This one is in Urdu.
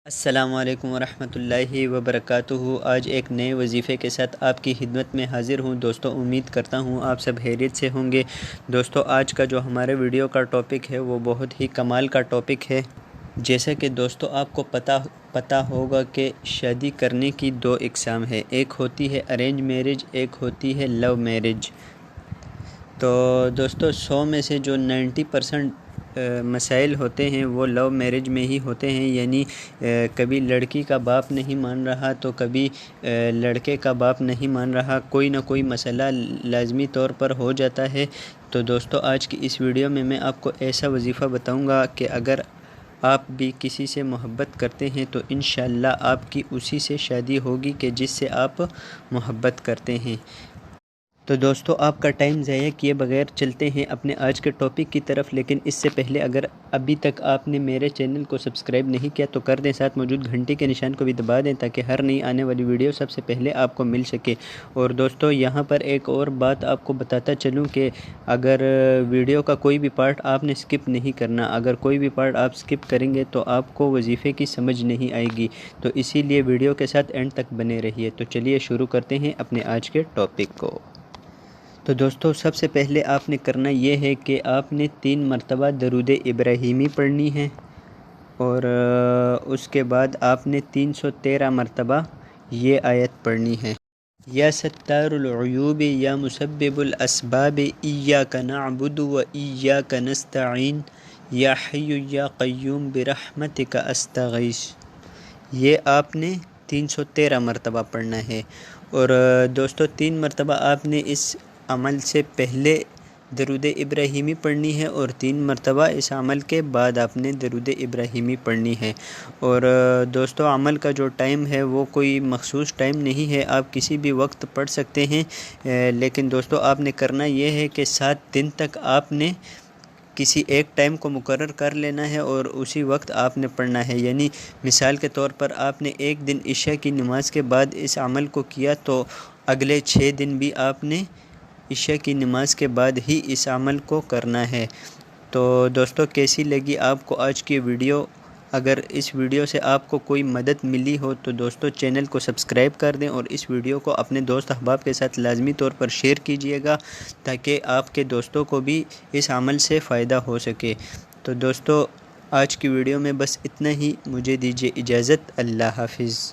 السلام علیکم ورحمۃ اللہ وبرکاتہ۔ آج ایک نئے وظیفے کے ساتھ آپ کی خدمت میں حاضر ہوں۔ دوستو، امید کرتا ہوں آپ سب خیریت سے ہوں گے۔ دوستو، آج کا جو ہمارے ویڈیو کا ٹاپک ہے وہ بہت ہی کمال کا ٹاپک ہے۔ جیسا کہ دوستو آپ کو پتہ ہوگا کہ شادی کرنے کی دو اقسام ہے، ایک ہوتی ہے ارینج میرج، ایک ہوتی ہے لو میرج۔ تو دوستو 100 میں سے جو 90% مسائل ہوتے ہیں وہ لو میرج میں ہی ہوتے ہیں، یعنی کبھی لڑکی کا باپ نہیں مان رہا تو کبھی لڑکے کا باپ نہیں مان رہا، کوئی نہ کوئی مسئلہ لازمی طور پر ہو جاتا ہے۔ تو دوستو آج کی اس ویڈیو میں میں آپ کو ایسا وظیفہ بتاؤں گا کہ اگر آپ بھی کسی سے محبت کرتے ہیں تو انشاءاللہ آپ کی اسی سے شادی ہوگی کہ جس سے آپ محبت کرتے ہیں۔ تو دوستو آپ کا ٹائم ضائع کیے بغیر چلتے ہیں اپنے آج کے ٹاپک کی طرف، لیکن اس سے پہلے اگر ابھی تک آپ نے میرے چینل کو سبسکرائب نہیں کیا تو کر دیں، ساتھ موجود گھنٹی کے نشان کو بھی دبا دیں تاکہ ہر نئی آنے والی ویڈیو سب سے پہلے آپ کو مل سکے۔ اور دوستو یہاں پر ایک اور بات آپ کو بتاتا چلوں کہ اگر ویڈیو کا کوئی بھی پارٹ آپ نے سکپ نہیں کرنا، اگر کوئی بھی پارٹ آپ سکپ کریں گے تو آپ کو وظیفے کی سمجھ نہیں آئے گی، تو اسی لیے ویڈیو کے ساتھ اینڈ تک بنے رہیے۔ تو چلیے شروع کرتے ہیں اپنے آج کے ٹاپک کو۔ تو دوستو سب سے پہلے آپ نے کرنا یہ ہے کہ آپ نے 3 مرتبہ درود ابراہیمی پڑھنی ہے، اور اس کے بعد آپ نے 313 مرتبہ یہ آیت پڑھنی ہے: یا ستار العیوب یا مسبب الاسباب ایاک نعبد و ایاک نستعین یا حی یا قیوم برحمتک استغیث۔ یہ آپ نے 313 مرتبہ پڑھنا ہے۔ اور دوستو 3 مرتبہ آپ نے اس عمل سے پہلے درود ابراہیمی پڑھنی ہے، اور 3 مرتبہ اس عمل کے بعد آپ نے درود ابراہیمی پڑھنی ہے۔ اور دوستو عمل کا جو ٹائم ہے وہ کوئی مخصوص ٹائم نہیں ہے، آپ کسی بھی وقت پڑھ سکتے ہیں، لیکن دوستو آپ نے کرنا یہ ہے کہ 7 دن تک آپ نے کسی ایک ٹائم کو مقرر کر لینا ہے اور اسی وقت آپ نے پڑھنا ہے۔ یعنی مثال کے طور پر آپ نے ایک دن عشاء کی نماز کے بعد اس عمل کو کیا تو اگلے 6 دن بھی آپ نے عشاء کی نماز کے بعد ہی اس عمل کو کرنا ہے۔ تو دوستو کیسی لگی آپ کو آج کی ویڈیو؟ اگر اس ویڈیو سے آپ کو کوئی مدد ملی ہو تو دوستو چینل کو سبسکرائب کر دیں، اور اس ویڈیو کو اپنے دوست احباب کے ساتھ لازمی طور پر شیئر کیجئے گا تاکہ آپ کے دوستوں کو بھی اس عمل سے فائدہ ہو سکے۔ تو دوستو آج کی ویڈیو میں بس اتنا ہی، مجھے دیجیے اجازت، اللہ حافظ۔